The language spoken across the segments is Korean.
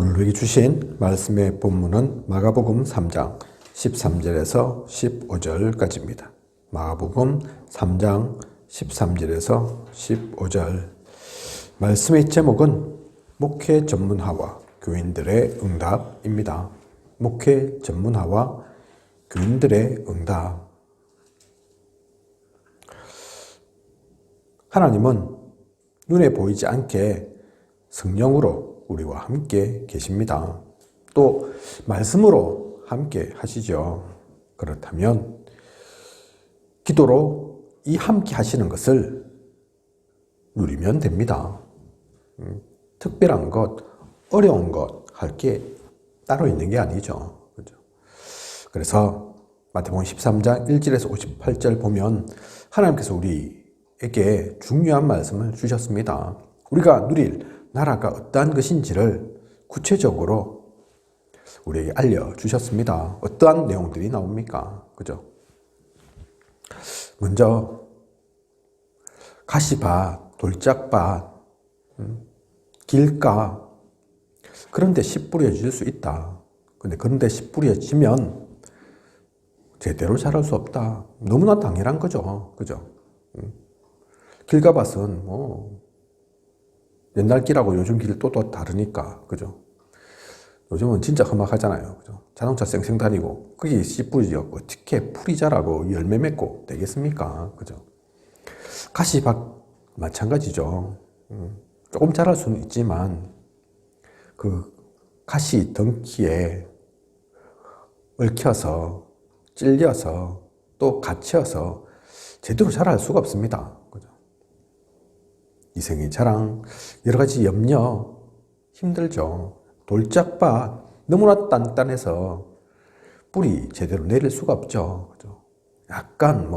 오늘 우리에게 주신 말씀의 본문은 마가복음 3장 13절에서 15절까지입니다. 마가복음 3장 13절에서 15절. 말씀의 제목은 목회 전문화와 교인들의 응답입니다. 목회 전문화와 교인들의 응답. 하나님은 눈에 보이지 않게 성령으로 우리와 함께 계십니다. 또 말씀으로 함께 하시죠. 그렇다면 기도로 이 함께 하시는 것을 누리면 됩니다. 특별한 것, 어려운 것 할 게 따로 있는 게 아니죠. 그죠? 그래서 마태복음 13장 1절에서 58절 보면 하나님께서 우리에게 중요한 말씀을 주셨습니다. 우리가 누릴 나라가 어떠한 것인지를 구체적으로 우리에게 알려주셨습니다. 어떠한 내용들이 나옵니까? 그죠? 먼저 가시밭, 돌짝밭, 길가 그런 데 씨 뿌려질 수 있다. 근데 그런 데 씨 뿌려지면 제대로 자랄 수 없다. 너무나 당연한 거죠. 그죠? 길가밭은 옛날 길하고 요즘 길이 또 다르니까, 그죠? 요즘은 진짜 험악하잖아요, 그죠? 자동차 쌩쌩 다니고, 거기 씨 뿌리죠. 어떻게 풀이 자라고 열매 맺고 되겠습니까? 그죠? 가시밭 마찬가지죠. 조금 자랄 수는 있지만, 그 가시 덩키에 얽혀서, 찔려서, 또 갇혀서 제대로 자랄 수가 없습니다. 그죠? 이생의 자랑, 여러 가지 염려, 힘들죠. 돌짝밭, 너무나 단단해서 뿌리 제대로 내릴 수가 없죠. 그죠? 약간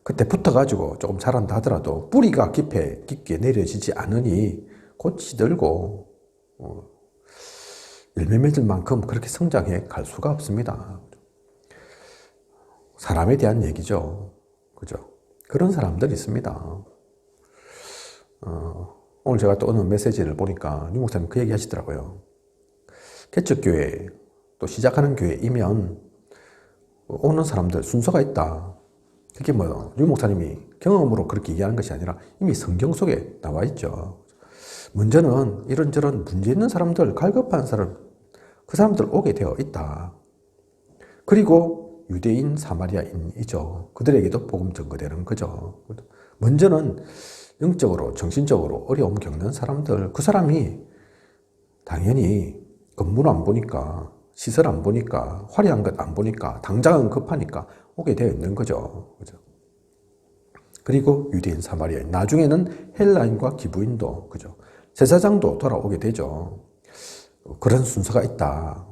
그때 붙어가지고 조금 자란다 하더라도 뿌리가 깊게 내려지지 않으니 곧 시들고, 열매 맺을 만큼 그렇게 성장해 갈 수가 없습니다. 사람에 대한 얘기죠. 그죠? 그런 사람들이 있습니다. 오늘 제가 또 어느 메시지를 보니까 유 목사님 그 얘기 하시더라고요. 개척교회 또 시작하는 교회이면 오는 사람들 순서가 있다. 그게 유 목사님이 경험으로 그렇게 얘기하는 것이 아니라 이미 성경 속에 나와 있죠. 문제는 이런저런 문제 있는 사람들, 갈급한 사람, 그 사람들 오게 되어 있다. 그리고 유대인, 사마리아인이죠. 그들에게도 복음 전거되는 거죠. 먼저는 영적으로, 정신적으로 어려움 겪는 사람들, 그 사람이 당연히 건물 안 보니까, 시설 안 보니까, 화려한 것 안 보니까, 당장은 급하니까 오게 되어 있는 거죠. 그죠? 그리고 유대인, 사마리아인, 나중에는 헬라인과 기브인도, 그죠? 제사장도 돌아오게 되죠. 그런 순서가 있다.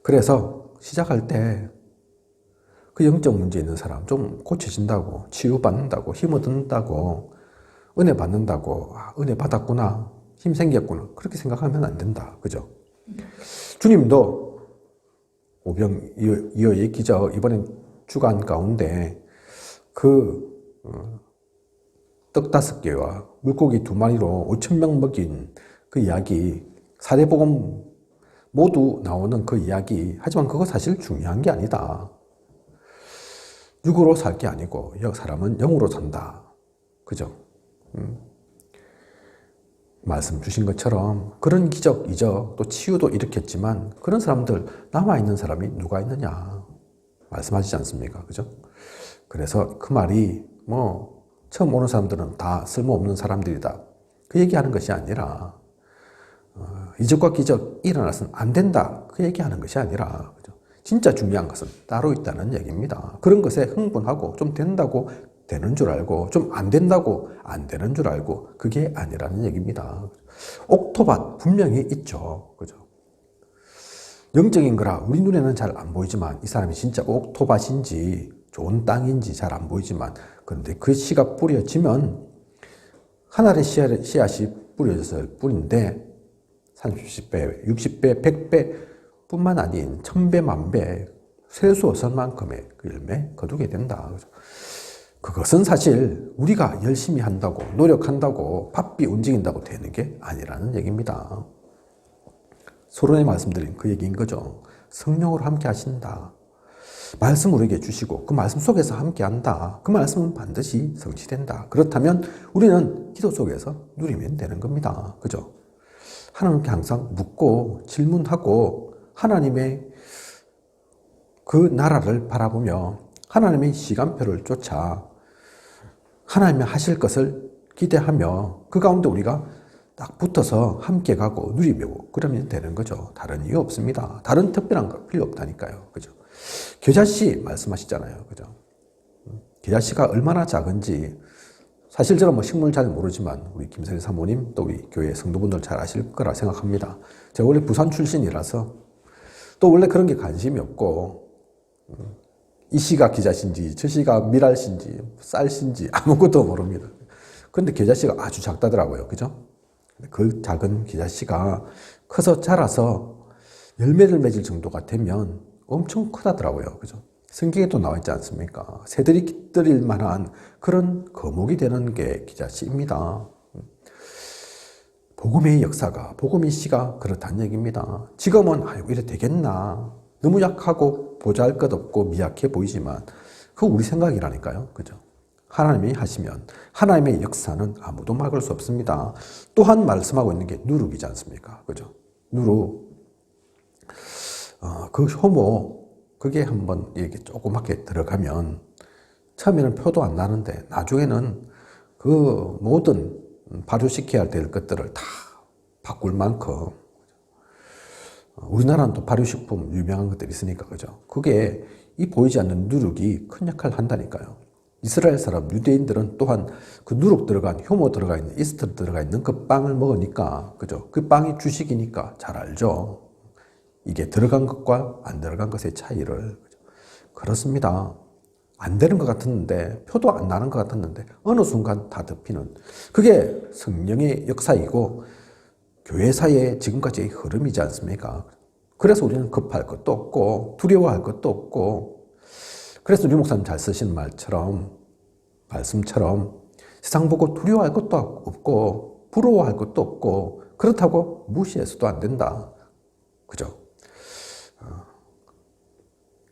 그래서 시작할 때 그 영적 문제 있는 사람 좀 고쳐진다고, 치유받는다고, 힘 얻는다고, 은혜 받는다고, 은혜 받았구나, 힘 생겼구나, 그렇게 생각하면 안 된다. 그죠? 주님도 오병이어의 기적, 이번엔 주간 가운데 떡 5개와 물고기 2마리로 5,000명 먹인 그 이야기, 사대복음 모두 나오는 그 이야기, 하지만 그거 사실 중요한 게 아니다. 육으로 살 게 아니고 사람은 영으로 산다. 그죠? 말씀 주신 것처럼 그런 기적, 이적, 또 치유도 일으켰지만 그런 사람들, 남아있는 사람이 누가 있느냐 말씀하시지 않습니까? 그죠? 그래서 그 말이 처음 오는 사람들은 다 쓸모없는 사람들이다, 그 얘기하는 것이 아니라 이적과 기적 일어나서는 안 된다, 그 얘기하는 것이 아니라, 그죠? 진짜 중요한 것은 따로 있다는 얘기입니다. 그런 것에 흥분하고 좀 된다고 되는 줄 알고 좀 안 된다고 안 되는 줄 알고 그게 아니라는 얘기입니다. 옥토밭 분명히 있죠. 그죠? 영적인 거라 우리 눈에는 잘 안 보이지만 이 사람이 진짜 옥토밭인지 좋은 땅인지 잘 안 보이지만, 그런데 그 씨가 뿌려지면 하늘의 씨앗이 뿌려져서 뿌린데 30배, 60배, 100배 뿐만 아닌 1000배, 1000배, 셀 수 없을 만큼의 그 열매 거두게 된다. 그것은 사실 우리가 열심히 한다고, 노력한다고, 바삐 움직인다고 되는 게 아니라는 얘기입니다. 서론에 말씀드린 그 얘기인 거죠. 성령으로 함께 하신다. 말씀을 우리에게 주시고 그 말씀 속에서 함께 한다. 그 말씀은 반드시 성취된다. 그렇다면 우리는 기도 속에서 누리면 되는 겁니다. 그죠? 하나님께 항상 묻고 질문하고 하나님의 그 나라를 바라보며 하나님의 시간표를 쫓아 하나님이 하실 것을 기대하며 그 가운데 우리가 딱 붙어서 함께 가고 누리며 그러면 되는 거죠. 다른 이유 없습니다. 다른 특별한 거 필요 없다니까요. 그죠? 겨자씨 말씀하시잖아요. 그죠? 겨자씨가 얼마나 작은지 사실 저는 뭐 식물 잘 모르지만 우리 김선희 사모님 또 우리 교회 성도분들 잘 아실 거라 생각합니다. 제가 원래 부산 출신이라서 또 원래 그런 게 관심이 없고 이 씨가 겨자씨인지 저 씨가 미랄씨인지 쌀씨인지 아무것도 모릅니다. 그런데 겨자씨가 아주 작다더라고요. 그죠? 그 작은 겨자씨가 커서 자라서 열매를 맺을 정도가 되면 엄청 크다더라고요. 그죠? 성경에도 나와 있지 않습니까? 새들이 깃들일 만한 그런 거목이 되는 게 겨자씨입니다. 복음의 역사가, 복음의 씨가 그렇다는 얘기입니다. 지금은 아이고 이래 되겠나? 너무 약하고 보잘것없고 미약해 보이지만 그거 우리 생각이라니까요. 그죠? 하나님이 하시면 하나님의 역사는 아무도 막을 수 없습니다. 또한 말씀하고 있는 게 누룩이지 않습니까? 그죠? 누룩. 그 효모, 그게 한번 이렇게 조그맣게 들어가면 처음에는 표도 안 나는데 나중에는 그 모든 발효시켜야 될 것들을 다 바꿀 만큼 우리나라는 또 발효식품 유명한 것들이 있으니까 그죠? 그게 이 보이지 않는 누룩이 큰 역할을 한다니까요. 이스라엘 사람 유대인들은 또한 그 누룩 들어간 효모 들어가 있는 이스트 들어가 있는 그 빵을 먹으니까 그죠? 그 빵이 주식이니까 잘 알죠. 이게 들어간 것과 안 들어간 것의 차이를. 그렇습니다. 안 되는 것 같았는데 표도 안 나는 것 같았는데 어느 순간 다 덮이는 그게 성령의 역사이고 교회사의 지금까지의 흐름이지 않습니까? 그래서 우리는 급할 것도 없고 두려워할 것도 없고 그래서 류 목사님 잘 쓰시는 말씀처럼 세상 보고 두려워할 것도 없고 부러워할 것도 없고 그렇다고 무시해서도 안 된다. 그죠?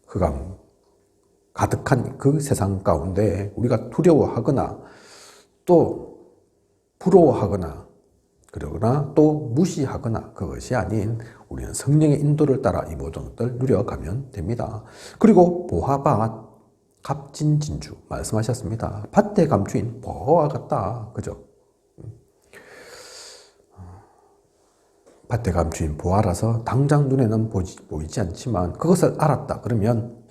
흑암 가득한 그 세상 가운데 우리가 두려워하거나 또 부러워하거나 그러거나 또 무시하거나 그것이 아닌 우리는 성령의 인도를 따라 이 모든 것들 누려가면 됩니다. 그리고 보화밭 값진진주 말씀하셨습니다. 밭에 감추인 보화와 같다. 그죠? 밭에 감추인 보화라서 당장 눈에는 보이지 않지만 그것을 알았다. 그러면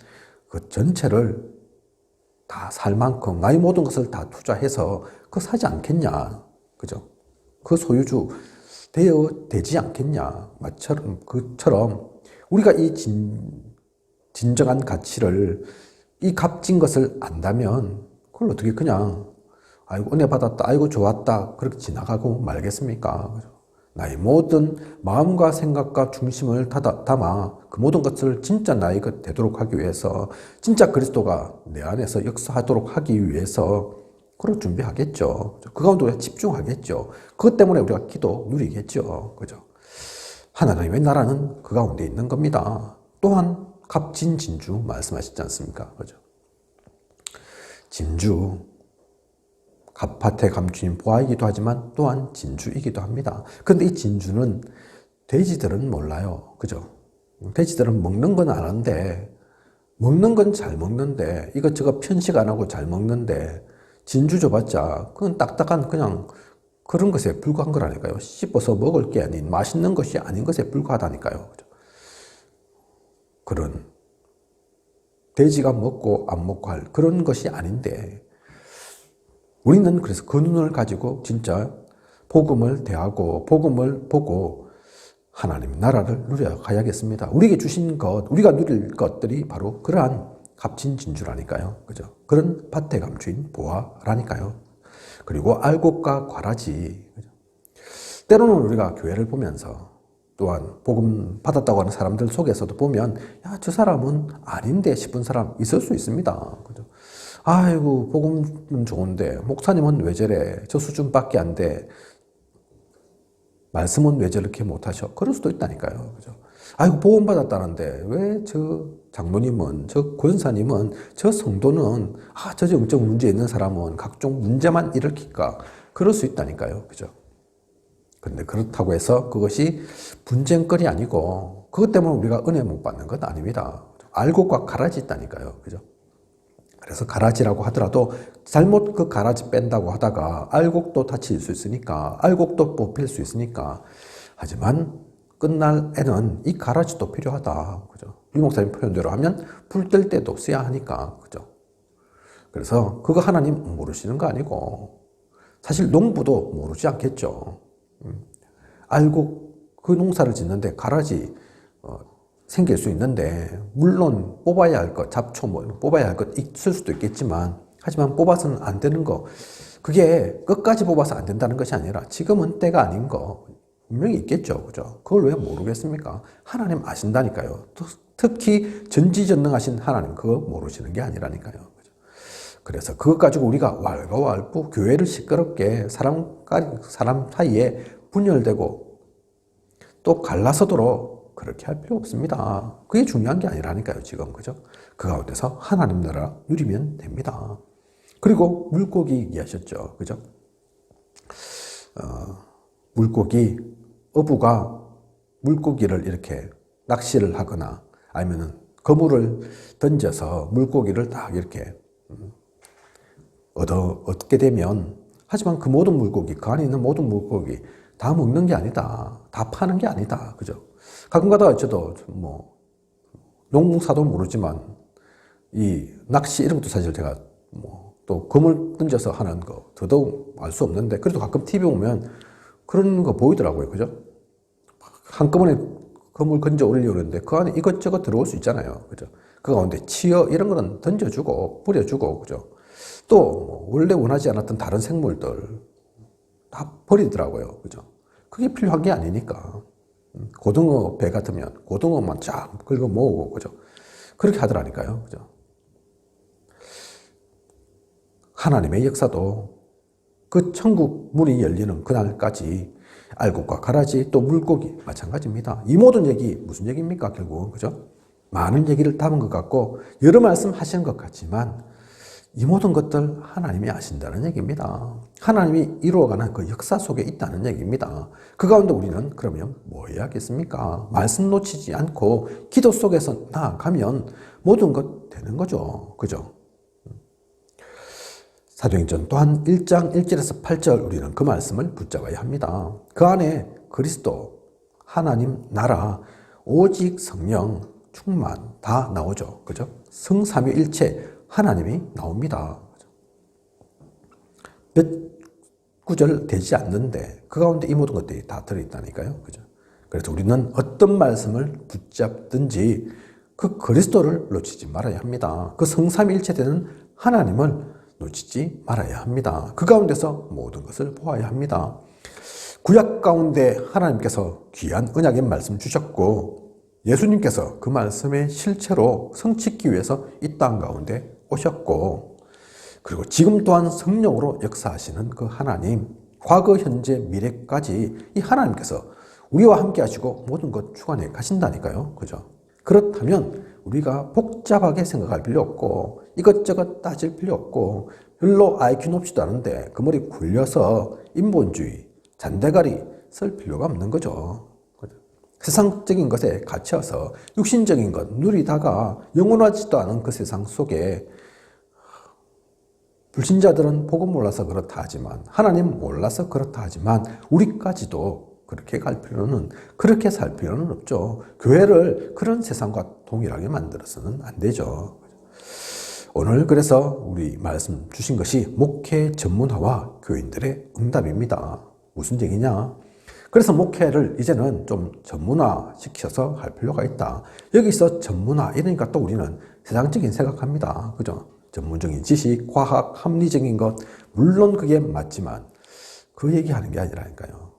그 전체를 다 살 만큼 나의 모든 것을 다 투자해서 그거 사지 않겠냐. 그죠? 그 소유주 되지 않겠냐. 그처럼 우리가 이 진정한 가치를 이 값진 것을 안다면 그걸 어떻게 그냥 아이고 은혜 받았다. 아이고 좋았다. 그렇게 지나가고 말겠습니까? 그죠? 나의 모든 마음과 생각과 중심을 담아 그 모든 것을 진짜 나의 것 되도록 하기 위해서 진짜 그리스도가 내 안에서 역사하도록 하기 위해서 그걸 준비하겠죠. 그 가운데 우리가 집중하겠죠. 그것 때문에 우리가 기도 누리겠죠. 그죠? 하나님의 나라는 그 가운데 있는 겁니다. 또한 값진 진주 말씀하시지 않습니까? 그죠? 진주. 밭에 감추인 보화이기도 하지만 또한 진주이기도 합니다. 그런데 이 진주는 돼지들은 몰라요. 그죠? 돼지들은 먹는 건 아는데, 먹는 건 잘 먹는데, 이것저것 편식 안 하고 잘 먹는데, 진주 줘봤자, 그건 딱딱한 그냥 그런 것에 불과한 거라니까요. 씹어서 먹을 게 아닌, 맛있는 것이 아닌 것에 불과하다니까요. 그죠? 그런, 돼지가 먹고 안 먹고 할 그런 것이 아닌데, 우리는 그래서 그 눈을 가지고 진짜 복음을 대하고 복음을 보고 하나님 나라를 누려가야겠습니다. 우리에게 주신 것, 우리가 누릴 것들이 바로 그러한 값진 진주라니까요. 그죠? 그런 밭에 감추인 보화라니까요. 그리고 알곡과 과라지. 그죠? 때로는 우리가 교회를 보면서 또한 복음 받았다고 하는 사람들 속에서도 보면 야, 저 사람은 아닌데 싶은 사람 있을 수 있습니다. 그죠? 아이고 복음은 좋은데 목사님은 왜 저래? 저 수준밖에 안 돼. 말씀은 왜 저렇게 못하셔? 그럴 수도 있다니까요. 그죠? 아이고, 보험받았다는데, 왜 저 장로님은, 저 권사님은, 저 성도는, 저 영적 문제 있는 사람은 각종 문제만 일으킬까? 그럴 수 있다니까요. 그죠? 근데 그렇다고 해서 그것이 분쟁거리 아니고, 그것 때문에 우리가 은혜 못 받는 건 아닙니다. 알곡과 가라지 있다니까요. 그죠? 그래서 가라지라고 하더라도 잘못 그 가라지 뺀다고 하다가 알곡도 다칠 수 있으니까, 알곡도 뽑힐 수 있으니까. 하지만 끝날에는 이 가라지도 필요하다. 그죠? 유 목사님 표현대로 하면 불 뗄 때도 써야 하니까. 그죠? 그래서 그거 하나님 모르시는 거 아니고, 사실 농부도 모르지 않겠죠. 알곡 그 농사를 짓는데 가라지 생길 수 있는데, 물론 뽑아야 할 것, 잡초 뭐 뽑아야 할 것 있을 수도 있겠지만, 하지만 뽑아서는 안 되는 거, 그게 끝까지 뽑아서 안 된다는 것이 아니라 지금은 때가 아닌 거 분명히 있겠죠. 그죠? 그걸 왜 모르겠습니까? 하나님 아신다니까요. 특히 전지전능하신 하나님 그거 모르시는 게 아니라니까요. 그죠? 그래서 그것 가지고 우리가 왈가왈부 교회를 시끄럽게 사람 사이에 분열되고 또 갈라서도록 그렇게 할 필요 없습니다. 그게 중요한 게 아니라니까요, 지금. 그죠? 그 가운데서 하나님 나라 누리면 됩니다. 그리고 물고기 얘기하셨죠. 그죠? 물고기, 어부가 물고기를 이렇게 낚시를 하거나 아니면은 그물을 던져서 물고기를 딱 이렇게 얻게 되면, 하지만 그 모든 물고기, 그 안에 있는 모든 물고기 다 먹는 게 아니다. 다 파는 게 아니다. 그죠? 가끔 가다가 저도 뭐 농사도 모르지만 이 낚시 이런 것도 사실 제가 뭐 또 그물 던져서 하는 거 더더욱 알 수 없는데, 그래도 가끔 TV 보면 그런 거 보이더라고요. 그죠? 한꺼번에 그물 건져 올리려는데 그 안에 이것저것 들어올 수 있잖아요. 그죠? 그 가운데 치어 이런 거는 던져주고 뿌려주고, 그죠? 또 원래 원하지 않았던 다른 생물들 다 버리더라고요. 그죠? 그게 필요한 게 아니니까. 고등어 배 같으면 고등어만 쫙 긁어 모으고, 그죠? 그렇게 하더라니까요. 그죠? 하나님의 역사도 그 천국 문이 열리는 그날까지 알곡과 가라지 또 물고기 마찬가지입니다. 이 모든 얘기 무슨 얘기입니까? 결국은. 그죠? 많은 얘기를 담은 것 같고 여러 말씀 하시는 것 같지만 이 모든 것들 하나님이 아신다는 얘기입니다. 하나님이 이루어가는 그 역사 속에 있다는 얘기입니다. 그 가운데 우리는 그러면 뭐 해야겠습니까? 말씀 놓치지 않고 기도 속에서 나아가면 모든 것 되는 거죠. 그죠? 사도행전 또한 1장 1절에서 8절 우리는 그 말씀을 붙잡아야 합니다. 그 안에 그리스도, 하나님 나라, 오직 성령, 충만 다 나오죠. 그죠? 성삼위일체 하나님이 나옵니다. 몇 구절 되지 않는데 그 가운데 이 모든 것들이 다 들어있다니까요. 그죠? 그래서 우리는 어떤 말씀을 붙잡든지 그 그리스도를 놓치지 말아야 합니다. 그 성삼위일체 되는 하나님을 놓치지 말아야 합니다. 그 가운데서 모든 것을 보아야 합니다. 구약 가운데 하나님께서 귀한 언약의 말씀 주셨고 예수님께서 그 말씀의 실체로 성취하기 위해서 이 땅 가운데 오셨고, 그리고 지금 또한 성령으로 역사하시는 그 하나님, 과거, 현재, 미래까지 이 하나님께서 우리와 함께 하시고 모든 것 주관해 가신다니까요. 그죠? 그렇다면 우리가 복잡하게 생각할 필요 없고 이것저것 따질 필요 없고 별로 IQ 높지도 않은데 그 머리 굴려서 인본주의, 잔대가리 쓸 필요가 없는 거죠. 세상적인 것에 갇혀서 육신적인 것 누리다가 영원하지도 않은 그 세상 속에 불신자들은 복음 몰라서 그렇다 하지만 하나님 몰라서 그렇다 하지만 우리까지도 그렇게 그렇게 살 필요는 없죠. 교회를 그런 세상과 동일하게 만들어서는 안 되죠. 오늘 그래서 우리 말씀 주신 것이 목회 전문화와 교인들의 응답입니다. 무슨 얘기냐? 그래서 목회를 이제는 좀 전문화 시켜서 할 필요가 있다. 여기서 전문화 이러니까 또 우리는 세상적인 생각합니다. 그죠? 전문적인 지식, 과학, 합리적인 것 물론 그게 맞지만 그 얘기하는 게 아니라니까요.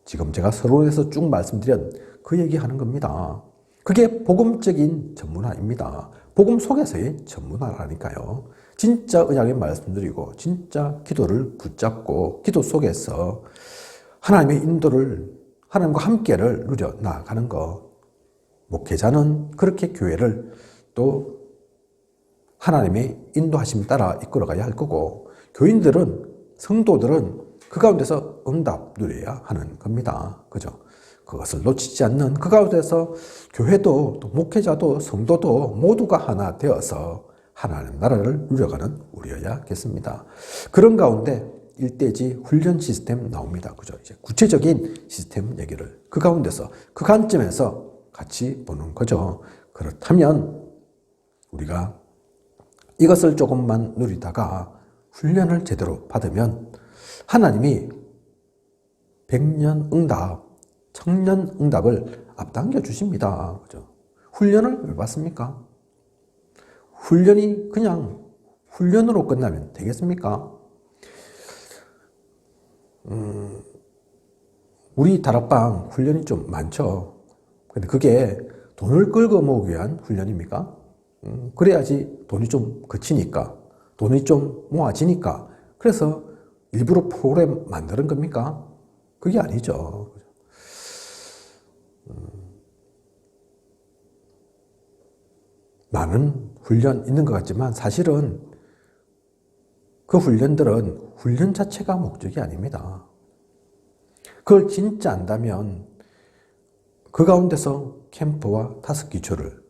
지금 제가 서론에서 쭉 말씀드린 그 얘기하는 겁니다. 그게 복음적인 전문화입니다. 복음 속에서의 전문화라니까요. 진짜 언약의 말씀드리고 진짜 기도를 붙잡고 기도 속에서 하나님의 인도를, 하나님과 함께를 누려 나아가는 것. 목회자는 그렇게 교회를 또 하나님의 인도하심 따라 이끌어가야 할 거고, 교인들은, 성도들은 그 가운데서 응답 누려야 하는 겁니다. 그죠? 그것을 놓치지 않는 그 가운데서 교회도, 또 목회자도, 성도도 모두가 하나 되어서 하나님 나라를 누려가는 우리여야겠습니다. 그런 가운데 일대지 훈련 시스템 나옵니다. 그죠? 이제 구체적인 시스템 얘기를 그 가운데서, 그 관점에서 같이 보는 거죠. 그렇다면 우리가 이것을 조금만 누리다가 훈련을 제대로 받으면 하나님이 백년 응답, 청년 응답을 앞당겨 주십니다. 그죠? 훈련을 왜 받습니까? 훈련이 그냥 훈련으로 끝나면 되겠습니까? 우리 다락방 훈련이 좀 많죠. 근데 그게 돈을 끌고 모으기 위한 훈련입니까? 그래야지 돈이 좀 그치니까, 돈이 좀 모아지니까, 그래서 일부러 프로그램 만드는 겁니까? 그게 아니죠. 많은 훈련 있는 것 같지만 사실은 그 훈련들은 훈련 자체가 목적이 아닙니다. 그걸 진짜 안다면 그 가운데서 캠프와 타석 기초를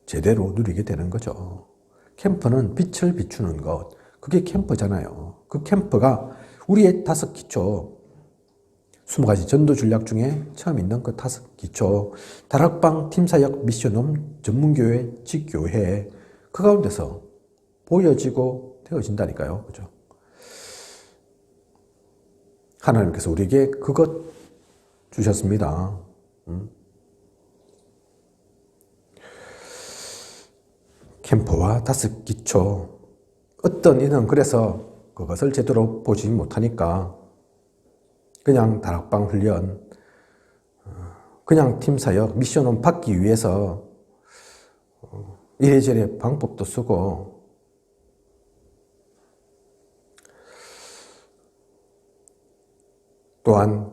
제대로 누리게 되는 거죠. 캠프는 빛을 비추는 것, 그게 캠프잖아요. 그 캠프가 우리의 타석 기초, 20가지 전도 전략 중에 처음 있는 그 타석 기초, 다락방 팀사역 미션홈 전문교회 직교회, 그 가운데서 보여지고 되어진다니까요. 그죠? 하나님께서 우리에게 그것 주셨습니다. 캠프와 타석 기초. 어떤 이는 그래서 그것을 제대로 보지 못하니까 그냥 다락방 훈련, 그냥 팀사역, 미션홈 받기 위해서 이래저래 방법도 쓰고 또한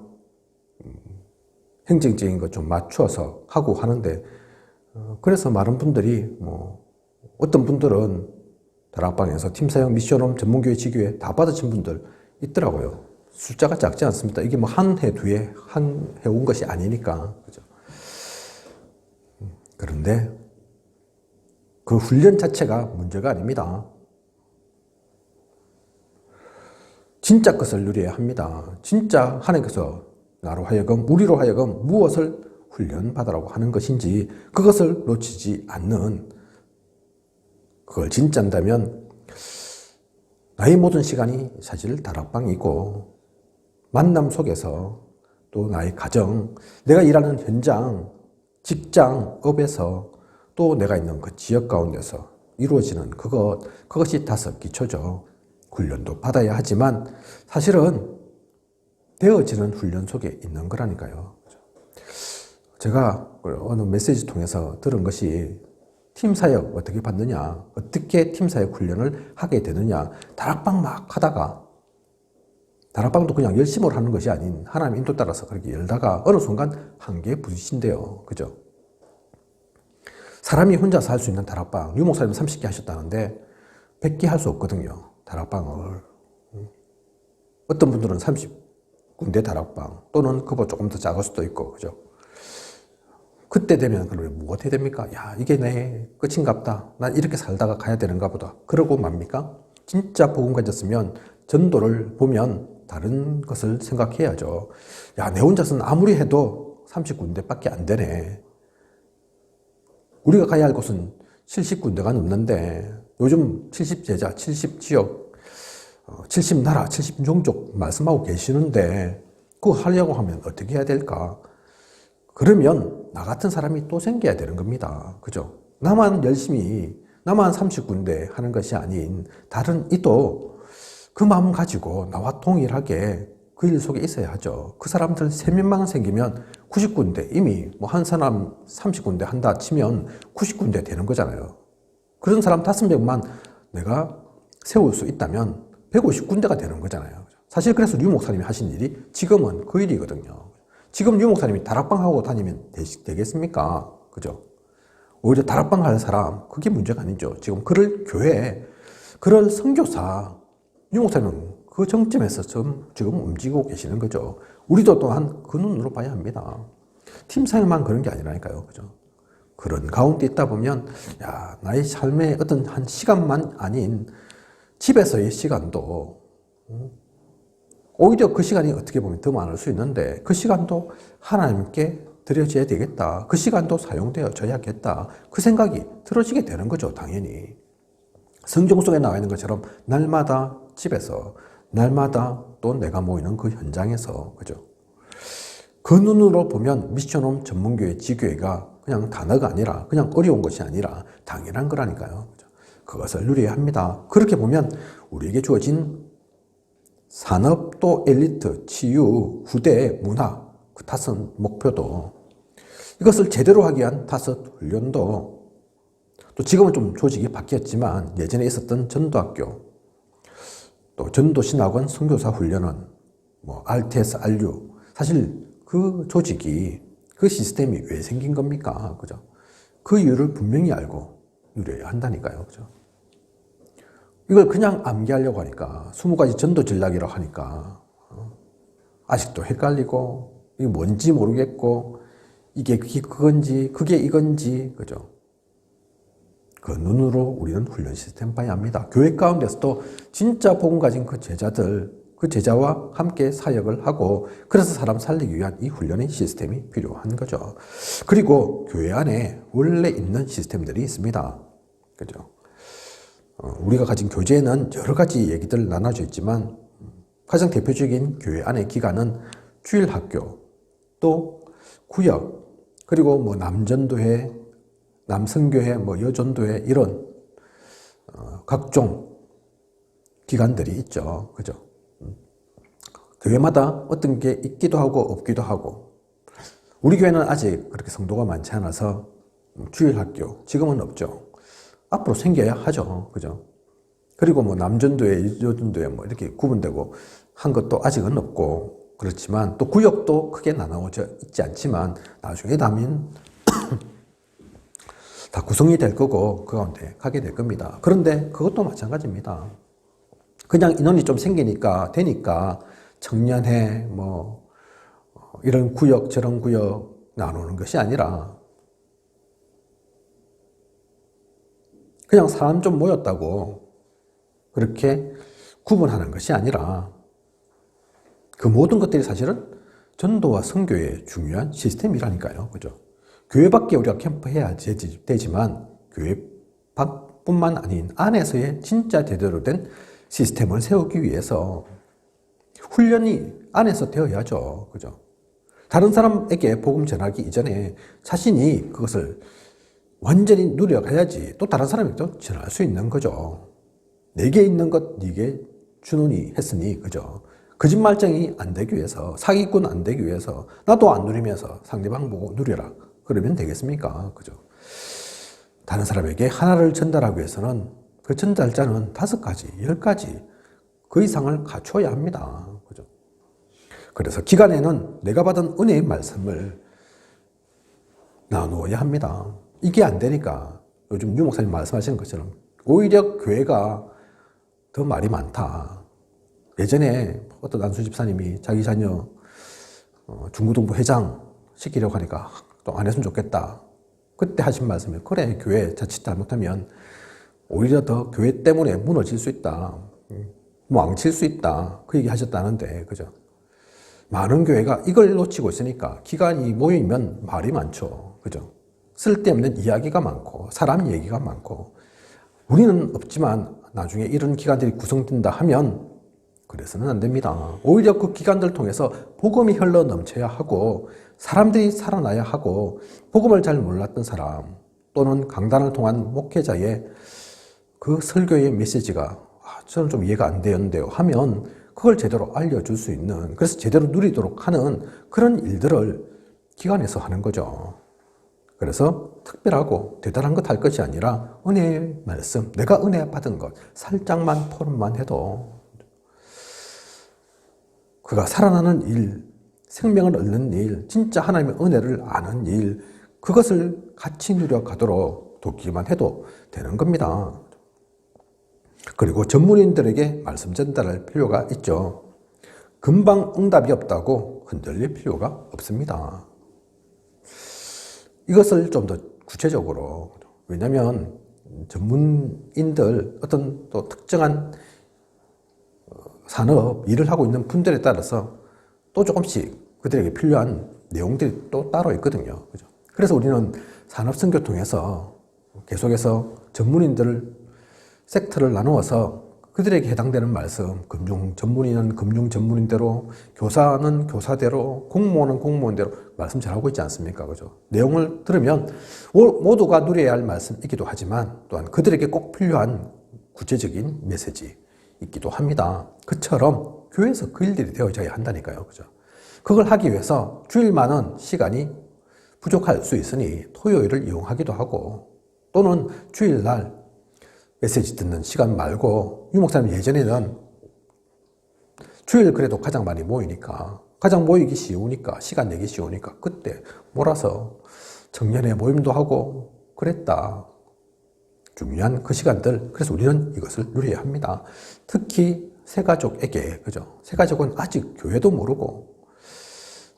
행정적인 것 좀 맞추어서 하고 하는데, 그래서 많은 분들이 어떤 분들은 다락방에서 팀사역, 미션홈, 전문교회, 지교회 다 받으신 분들 있더라고요. 숫자가 작지 않습니다. 이게 한 해, 두 해, 한 해 온 것이 아니니까. 그죠? 그런데 그 훈련 자체가 문제가 아닙니다. 진짜 것을 누려야 합니다. 진짜 하나님께서 나로 하여금, 우리로 하여금 무엇을 훈련받으라고 하는 것인지 그것을 놓치지 않는, 그걸 진짜 한다면 나의 모든 시간이 사실 다락방이고, 만남 속에서 또 나의 가정, 내가 일하는 현장, 직장, 업에서 또 내가 있는 그 지역 가운데서 이루어지는 그것이 다섯 기초죠. 훈련도 받아야 하지만 사실은 되어지는 훈련 속에 있는 거라니까요. 제가 어느 메시지 통해서 들은 것이 팀 사역 어떻게 받느냐, 어떻게 팀 사역 훈련을 하게 되느냐, 다락방 막 하다가, 다락방도 그냥 열심으로 하는 것이 아닌 하나님 인도 따라서 그렇게 열다가 어느 순간 한계에 부딪힌대요. 그죠? 사람이 혼자서 할 수 있는 다락방, 유 목사님 30개 하셨다는데 100개 할 수 없거든요. 다락방을. 어떤 분들은 30군데 다락방, 또는 그보다 조금 더 작을 수도 있고, 그죠? 그때 되면 그러면 뭐 어떻게 됩니까? 야, 이게 내 끝인갑다. 난 이렇게 살다가 가야 되는가 보다. 그러고 맙니까? 진짜 복음 가졌으면 전도를 보면 다른 것을 생각해야죠. 야, 내 혼자서는 아무리 해도 30군데밖에 안 되네. 우리가 가야 할 곳은 70군데가 넘는데 요즘 70제자, 70지역, 70나라, 70종족 말씀하고 계시는데 그거 하려고 하면 어떻게 해야 될까? 그러면 나 같은 사람이 또 생겨야 되는 겁니다. 그죠? 나만 열심히, 나만 30군데 하는 것이 아닌 다른 이도 그 마음 가지고 나와 동일하게 그 일 속에 있어야 하죠. 그 사람들 3명만 생기면 90군데, 이미 한 사람 30군데 한다 치면 90군데 되는 거잖아요. 그런 사람 5명만 내가 세울 수 있다면 150군데가 되는 거잖아요. 사실 그래서 류 목사님이 하신 일이 지금은 그 일이거든요. 지금 류 목사님이 다락방 하고 다니면 되겠습니까? 그죠? 오히려 다락방 할 사람, 그게 문제가 아니죠. 지금 그럴 교회, 그럴 선교사, 류 목사님은 그 정점에서 지금 움직이고 계시는 거죠. 우리도 또한 그 눈으로 봐야 합니다. 팀 사역만 그런 게 아니라니까요. 그죠? 그런 가운데 있다 보면, 야, 나의 삶의 어떤 한 시간만 아닌 집에서의 시간도, 오히려 그 시간이 어떻게 보면 더 많을 수 있는데, 그 시간도 하나님께 드려져야 되겠다. 그 시간도 사용되어져야겠다. 그 생각이 들어지게 되는 거죠, 당연히. 성경 속에 나와 있는 것처럼 날마다 집에서, 날마다 또 내가 모이는 그 현장에서, 그죠? 그 눈으로 보면 미션홈 전문교회 지교회가 그냥 단어가 아니라, 그냥 어려운 것이 아니라 당연한 거라니까요. 그죠? 그것을 누려야 합니다. 그렇게 보면 우리에게 주어진 산업 또 엘리트, 치유, 후대, 문화, 그 5 목표도 이것을 제대로 하기 위한 5 훈련도 또 지금은 좀 조직이 바뀌었지만 예전에 있었던 전도학교 또 전도신학원 선교사 훈련은 뭐 RTS, RU 사실 그 조직이 그 시스템이 왜 생긴 겁니까? 그죠? 그 이유를 분명히 알고 누려야 한다니까요. 그죠? 이걸 그냥 암기하려고 하니까 20가지 전도 전략이라고 하니까 아직도 헷갈리고 이게 뭔지 모르겠고 이게 그건지 그게 이건지 그죠? 그 눈으로 우리는 훈련 시스템 봐야 합니다. 교회 가운데서도 진짜 복음 가진 그 제자들 그 제자와 함께 사역을 하고 그래서 사람 살리기 위한 이 훈련의 시스템이 필요한 거죠. 그리고 교회 안에 원래 있는 시스템들이 있습니다. 그죠? 우리가 가진 교재에는 여러 가지 얘기들 나눠져 있지만 가장 대표적인 교회 안의 기관은 주일학교, 또 구역, 그리고 뭐 남전도회, 남성교회, 뭐 여전도회 이런 각종 기관들이 있죠. 그죠? 교회마다 어떤 게 있기도 하고 없기도 하고 우리 교회는 아직 그렇게 성도가 많지 않아서 주일학교 지금은 없죠. 앞으로 생겨야 하죠. 그죠? 그리고 뭐 남전도회, 여전도회 뭐 이렇게 구분되고 한 것도 아직은 없고 그렇지만 또 구역도 크게 나눠져 있지 않지만 나중에 되면 다 구성이 될 거고 그 가운데 가게 될 겁니다. 그런데 그것도 마찬가지입니다. 그냥 인원이 좀 생기니까 되니까 청년회 뭐 이런 구역 저런 구역 나누는 것이 아니라 그냥 사람 좀 모였다고 그렇게 구분하는 것이 아니라 그 모든 것들이 사실은 전도와 선교의 중요한 시스템이라니까요. 그죠? 교회 밖에 우리가 캠프해야 되지만 교회 밖뿐만 아닌 안에서의 진짜 제대로 된 시스템을 세우기 위해서 훈련이 안에서 되어야죠. 그죠? 다른 사람에게 복음 전하기 이전에 자신이 그것을 완전히 누려가야지 또 다른 사람에게도 전할 수 있는 거죠. 내게 있는 것 네게 주노니 했으니 그죠? 거짓말쟁이 안 되기 위해서 사기꾼 안 되기 위해서 나도 안 누리면서 상대방 보고 누려라 그러면 되겠습니까? 그죠? 다른 사람에게 하나를 전달하기 위해서는 그 전달자는 5가지, 10가지 그 이상을 갖춰야 합니다. 그죠? 그래서 기간에는 내가 받은 은혜의 말씀을 나누어야 합니다. 이게 안 되니까 요즘 유 목사님 말씀하시는 것처럼 오히려 교회가 더 말이 많다. 예전에 어떤 안수 집사님이 자기 자녀 중고등부 회장 시키려고 하니까 또 안 했으면 좋겠다. 그때 하신 말씀이 그래 교회 자칫 잘못하면 오히려 더 교회 때문에 무너질 수 있다. 망칠 수 있다. 그 얘기 하셨다는데 그죠? 많은 교회가 이걸 놓치고 있으니까 기간이 모이면 말이 많죠. 그죠? 쓸데없는 이야기가 많고 사람 얘기가 많고 우리는 없지만 나중에 이런 기관들이 구성된다 하면 그래서는 안 됩니다. 오히려 그 기관들을 통해서 복음이 흘러 넘쳐야 하고 사람들이 살아나야 하고 복음을 잘 몰랐던 사람 또는 강단을 통한 목회자의 그 설교의 메시지가 저는 좀 이해가 안 되는데요 하면 그걸 제대로 알려줄 수 있는 그래서 제대로 누리도록 하는 그런 일들을 기관에서 하는 거죠. 그래서 특별하고 대단한 것 할 것이 아니라 은혜의 말씀, 내가 은혜 받은 것 살짝만 포럼만 해도 그가 살아나는 일, 생명을 얻는 일, 진짜 하나님의 은혜를 아는 일, 그것을 같이 누려가도록 돕기만 해도 되는 겁니다. 그리고 전문인들에게 말씀 전달할 필요가 있죠. 금방 응답이 없다고 흔들릴 필요가 없습니다. 이것을 좀 더 구체적으로, 왜냐하면 전문인들 어떤 또 특정한 산업, 일을 하고 있는 분들에 따라서 또 조금씩 그들에게 필요한 내용들이 또 따로 있거든요. 그죠? 그래서 우리는 산업선교 통해서 계속해서 전문인들을 섹터를 나누어서 그들에게 해당되는 말씀, 금융 전문인은 금융 전문인대로, 교사는 교사대로, 공무원은 공무원대로 말씀 잘하고 있지 않습니까? 그죠? 내용을 들으면 모두가 누려야 할 말씀이기도 하지만 또한 그들에게 꼭 필요한 구체적인 메시지 있기도 합니다. 그처럼 교회에서 그 일들이 되어져야 한다니까요. 그죠? 그걸 하기 위해서 주일만은 시간이 부족할 수 있으니 토요일을 이용하기도 하고, 또는 주일날 메시지 듣는 시간 말고, 유 목사님 예전에는 주일 그래도 가장 많이 모이니까, 가장 모이기 쉬우니까, 시간 내기 쉬우니까 그때 몰아서 청년회 모임도 하고 그랬다. 중요한 그 시간들, 그래서 우리는 이것을 누려야 합니다. 특히 새가족에게, 그죠? 새가족은 아직 교회도 모르고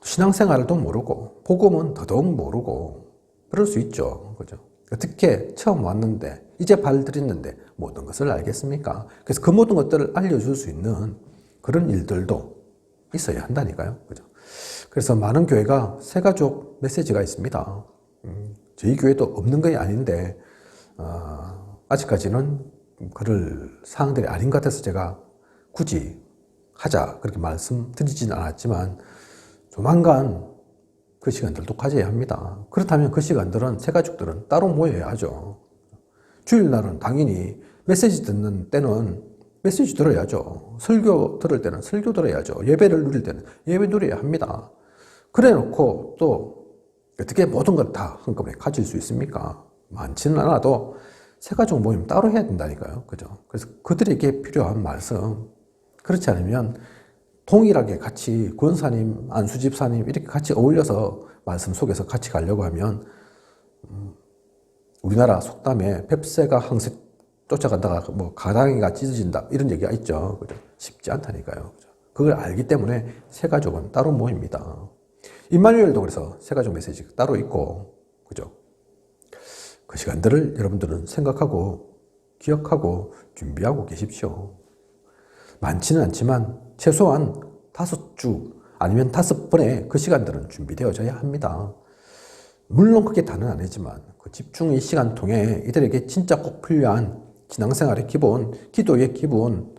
신앙생활도 모르고 복음은 더더욱 모르고 그럴 수 있죠. 그죠? 어떻게 처음 왔는데 이제 발 들였는데 모든 것을 알겠습니까? 그래서 그 모든 것들을 알려줄 수 있는 그런 일들도 있어야 한다니까요. 그죠? 그래서 많은 교회가 새가족 메시지가 있습니다. 저희 교회도 없는 게 아닌데 아직까지는 그럴 사항들이 아닌 것 같아서 제가 굳이 하자 그렇게 말씀드리지는 않았지만 조만간 그 시간들도 가져야 합니다. 그렇다면 그 시간들은 새가족들은 따로 모여야 하죠. 주일날은 당연히 메시지 듣는 때는 메시지 들어야죠. 설교 들을 때는 설교 들어야죠. 예배를 누릴 때는 예배 누려야 합니다. 그래 놓고 또 어떻게 모든 걸 다 한꺼번에 가질 수 있습니까? 많지는 않아도 새가족 모임 따로 해야 된다니까요. 그죠? 그래서 그들에게 필요한 말씀, 그렇지 않으면 동일하게 같이 권사님, 안수집사님 이렇게 같이 어울려서 말씀 속에서 같이 가려고 하면 우리나라 속담에 뱁새가 항상 쫓아간다가 뭐 가랑이가 찢어진다 이런 얘기가 있죠. 그죠? 쉽지 않다니까요. 그죠? 그걸 알기 때문에 새가족은 따로 모입니다. 임마누엘도 그래서 새가족 메시지 따로 있고, 그죠? 그 시간들을 여러분들은 생각하고 기억하고 준비하고 계십시오. 많지는 않지만 최소한 5주 아니면 5번의 그 시간들은 준비되어져야 합니다. 물론 그게 다는 아니지만 그 집중의 시간 통해 이들에게 진짜 꼭 필요한 신앙생활의 기본, 기도의 기본,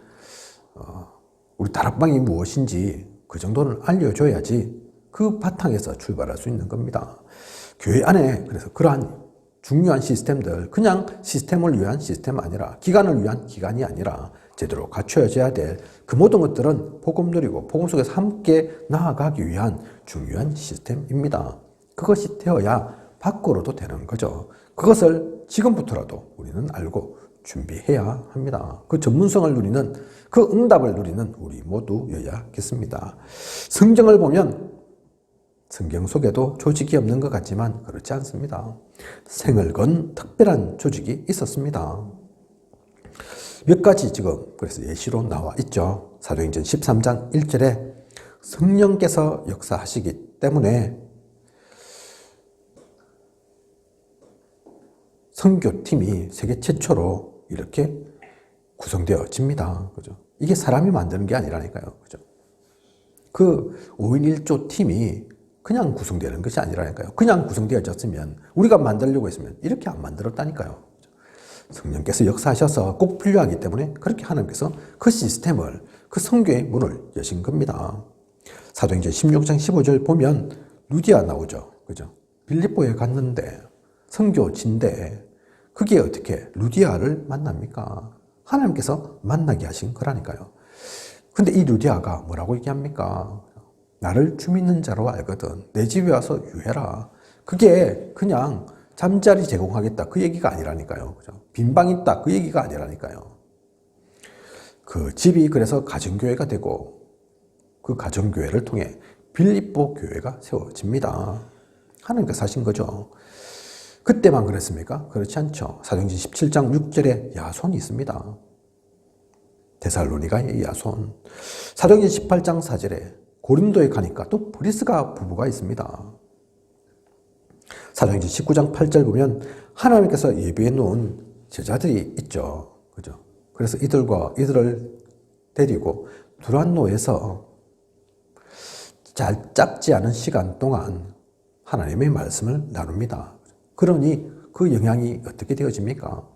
우리 다락방이 무엇인지 그 정도는 알려줘야지 그 바탕에서 출발할 수 있는 겁니다. 교회 안에 그래서 그러한 중요한 시스템들, 그냥 시스템을 위한 시스템 아니라, 기간을 위한 기간이 아니라 제대로 갖춰져야 될 그 모든 것들은 복음 누리고 복음 속에서 함께 나아가기 위한 중요한 시스템입니다. 그것이 되어야 밖으로도 되는 거죠. 그것을 지금부터라도 우리는 알고 준비해야 합니다. 그 전문성을 누리는, 그 응답을 누리는 우리 모두여야겠습니다. 성경을 보면 성경 속에도 조직이 없는 것 같지만 그렇지 않습니다. 생을 건 특별한 조직이 있었습니다. 몇 가지 지금 그래서 예시로 나와 있죠. 사도행전 13장 1절에 성령께서 역사하시기 때문에 선교팀이 세계 최초로 이렇게 구성되어집니다. 그죠? 이게 사람이 만드는 게 아니라니까요. 그죠? 그 5인 1조 팀이 그냥 구성되는 것이 아니라니까요. 그냥 구성되어졌으면, 우리가 만들려고 했으면 이렇게 안 만들었다니까요. 성령께서 역사하셔서 꼭 필요하기 때문에 그렇게 하나님께서 그 시스템을, 그 성교의 문을 여신 겁니다. 사도행전 16장 15절 보면 루디아 나오죠. 그죠? 빌립보에 갔는데 선교지인데 그게 어떻게 루디아를 만납니까? 하나님께서 만나게 하신 거라니까요. 근데 이 루디아가 뭐라고 얘기합니까? 나를 주 믿는 자로 알거든. 내 집에 와서 유해라. 그게 그냥 잠자리 제공하겠다 그 얘기가 아니라니까요. 그죠? 빈방 있다 그 얘기가 아니라니까요. 그 집이 그래서 가정교회가 되고 그 가정교회를 통해 빌립보 교회가 세워집니다. 하나님께서 하신 거죠. 그때만 그랬습니까? 그렇지 않죠. 사도행전 17장 6절에 야손이 있습니다. 데살로니가의 야손. 사도행전 18장 4절에 고린도에 가니까 또 브리스가 부부가 있습니다. 사도행전 19장 8절 보면 하나님께서 예비해 놓은 제자들이 있죠. 그죠? 그래서 이들을 데리고 두란노에서 잘 짧지 않은 시간 동안 하나님의 말씀을 나눕니다. 그러니 그 영향이 어떻게 되어집니까?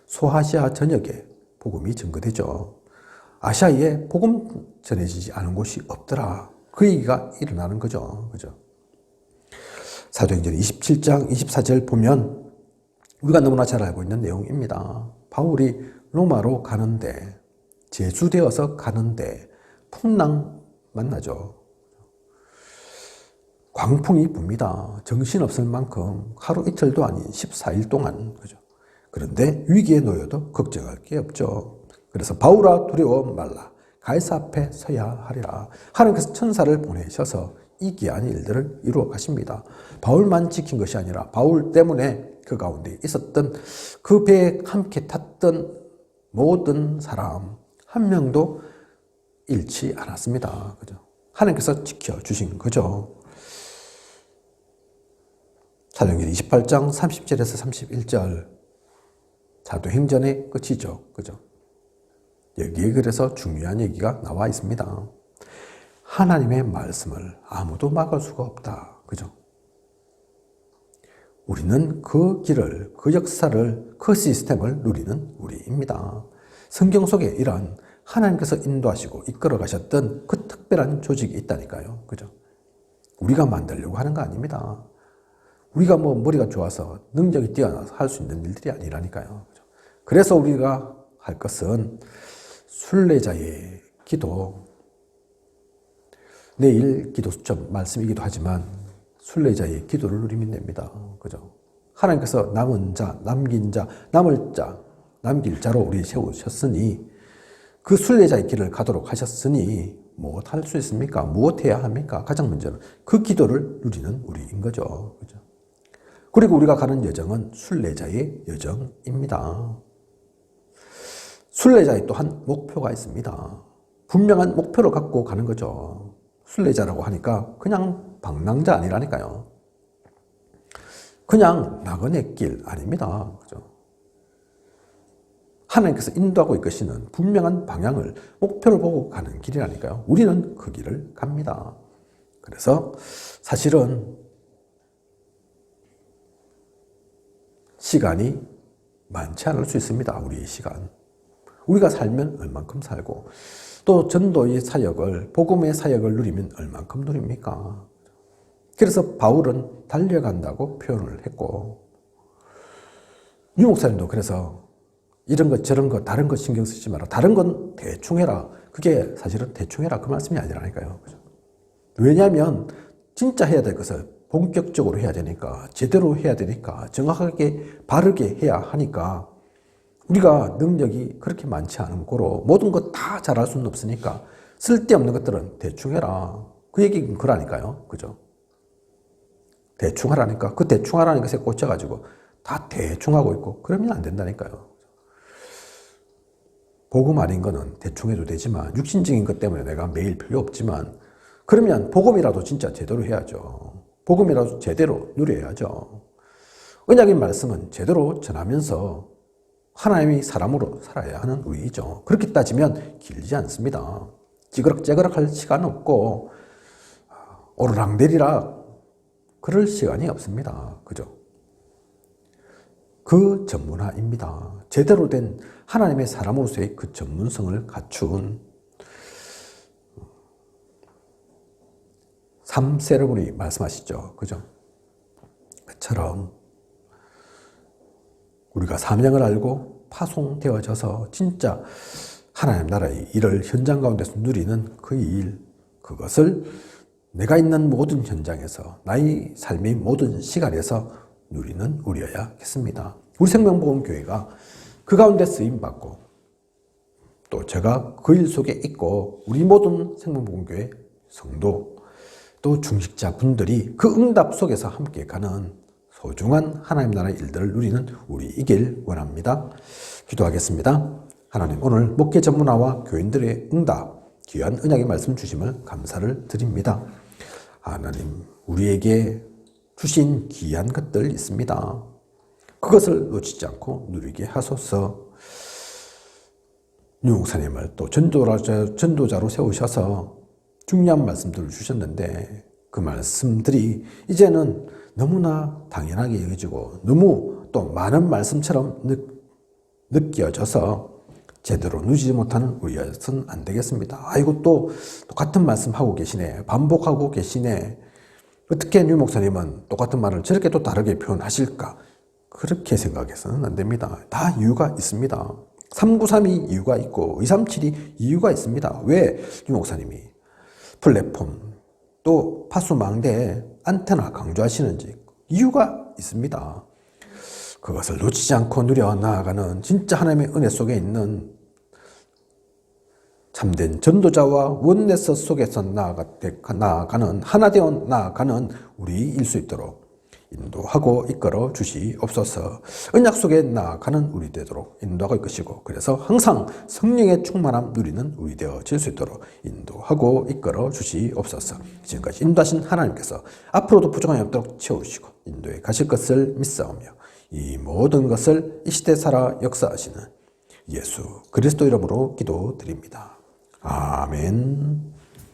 소아시아 전역에 복음이 증거되죠. 아시아에 복음 전해지지 않은 곳이 없더라. 그 얘기가 일어나는 거죠. 그죠? 사도행전 27장 24절 보면 우리가 너무나 잘 알고 있는 내용입니다. 바울이 로마로 가는데, 제수되어서 가는데 풍랑 만나죠. 광풍이 붑니다. 정신없을 만큼 하루 이틀도 아닌 14일 동안. 그죠? 그런데 위기에 놓여도 걱정할 게 없죠. 그래서 바울아 두려워 말라. 가이사 앞에 서야 하리라. 하나님께서 천사를 보내셔서 이 귀한 일들을 이루어 가십니다. 바울만 지킨 것이 아니라 바울 때문에 그 가운데 있었던 그 배에 함께 탔던 모든 사람 한 명도 잃지 않았습니다. 그죠? 하나님께서 지켜주신 거죠. 사도행전 28장 30절에서 31절 사도행전의 끝이죠. 그죠? 여기에 그래서 중요한 얘기가 나와 있습니다. 하나님의 말씀을 아무도 막을 수가 없다. 그죠? 우리는 그 길을, 그 역사를, 그 시스템을 누리는 우리입니다. 성경 속에 이러한 하나님께서 인도하시고 이끌어 가셨던 그 특별한 조직이 있다니까요. 그죠? 우리가 만들려고 하는 거 아닙니다. 우리가 머리가 좋아서 능력이 뛰어나서 할 수 있는 일들이 아니라니까요. 그죠? 그래서 우리가 할 것은 순례자의 기도, 내일 기도 수첩 말씀이기도 하지만 순례자의 기도를 누리면 됩니다. 그죠? 하나님께서 남은 자, 남긴 자, 남길 자로 우리 세우셨으니 그 순례자의 길을 가도록 하셨으니 무엇 할 수 있습니까? 무엇 해야 합니까? 가장 먼저는 그 기도를 누리는 우리인 거죠. 그죠? 그리고 우리가 가는 여정은 순례자의 여정입니다. 순례자의 또한 목표가 있습니다. 분명한 목표를 갖고 가는 거죠. 순례자라고 하니까 그냥 방랑자 아니라니까요. 그냥 나그네 길 아닙니다. 그죠? 하나님께서 인도하고 이끄시는 분명한 방향을, 목표를 보고 가는 길이라니까요. 우리는 그 길을 갑니다. 그래서 사실은 시간이 많지 않을 수 있습니다. 우리의 시간. 우리가 살면 얼만큼 살고 또 전도의 사역을, 복음의 사역을 누리면 얼만큼 누립니까? 그래서 바울은 달려간다고 표현을 했고, 유 목사님도 그래서 이런 것 저런 것 다른 것 신경 쓰지 마라. 다른 건 대충 해라. 그게 사실은 대충 해라 그 말씀이 아니라니까요. 왜냐하면 진짜 해야 될 것을 본격적으로 해야 되니까, 제대로 해야 되니까, 정확하게 바르게 해야 하니까 우리가 능력이 그렇게 많지 않은 거로 모든 것 다 잘할 수는 없으니까 쓸데없는 것들은 대충 해라. 그 얘기는 그러니까요. 그죠? 대충 하라니까. 그 대충 하라는 것에 꽂혀가지고 다 대충 하고 있고 그러면 안 된다니까요. 복음 아닌 거는 대충 해도 되지만, 육신적인 것 때문에 내가 매일 필요 없지만, 그러면 복음이라도 진짜 제대로 해야죠. 복음이라도 제대로 누려야죠. 언약의 말씀은 제대로 전하면서 하나님이 사람으로 살아야 하는 우리이죠. 그렇게 따지면 길지 않습니다. 찌그럭째그럭 할 시간 없고 오르락내리락 그럴 시간이 없습니다. 그죠? 그 전문화입니다. 제대로 된 하나님의 사람으로서의 그 전문성을 갖춘 삼세르분이 말씀하시죠. 그죠? 그처럼 우리가 사명을 알고 파송되어져서 진짜 하나님 나라의 일을 현장 가운데서 누리는 그 일, 그것을 내가 있는 모든 현장에서, 나의 삶의 모든 시간에서 누리는 우리여야겠습니다. 우리 생명보험교회가 그 가운데 쓰임받고 또 제가 그 일 속에 있고 우리 모든 생명보험교회 성도, 또 중직자분들이 그 응답 속에서 함께 가는 소중한 하나님 나라의 일들을 누리는 우리이길 원합니다. 기도하겠습니다. 하나님, 오늘 목회 전문화와 교인들의 응답, 귀한 언약의 말씀 주심을 감사를 드립니다. 하나님, 우리에게 주신 귀한 것들 있습니다. 그것을 놓치지 않고 누리게 하소서. 유 목사님을 또 전도자로 세우셔서 중요한 말씀들을 주셨는데 그 말씀들이 이제는 너무나 당연하게 여겨지고 너무 또 많은 말씀처럼 느껴져서 제대로 누리지 못하는 우리여서는 안 되겠습니다. 아이고 또 똑같은 말씀 하고 계시네. 반복하고 계시네. 어떻게 유 목사님은 똑같은 말을 저렇게 또 다르게 표현하실까? 그렇게 생각해서는 안 됩니다. 다 이유가 있습니다. 393이 이유가 있고 237이 이유가 있습니다. 왜 유 목사님이 플랫폼 또 파수망대에 안테나 강조하시는지 이유가 있습니다. 그것을 놓치지 않고 누려 나아가는 진짜 하나님의 은혜 속에 있는 참된 전도자와 원내서 속에서 나아가는 하나 되어 나아가는 우리일 수 있도록 인도하고 이끌어 주시옵소서. 언약 속에 나아가는 우리 되도록 인도하고 이끄시고 그래서 항상 성령의 충만함 누리는 우리 되어질 수 있도록 인도하고 이끌어 주시옵소서. 지금까지 인도하신 하나님께서 앞으로도 부족함이 없도록 채우시고 인도에 가실 것을 믿사오며 이 모든 것을 이 시대 살아 역사하시는 예수 그리스도 이름으로 기도드립니다. 아멘.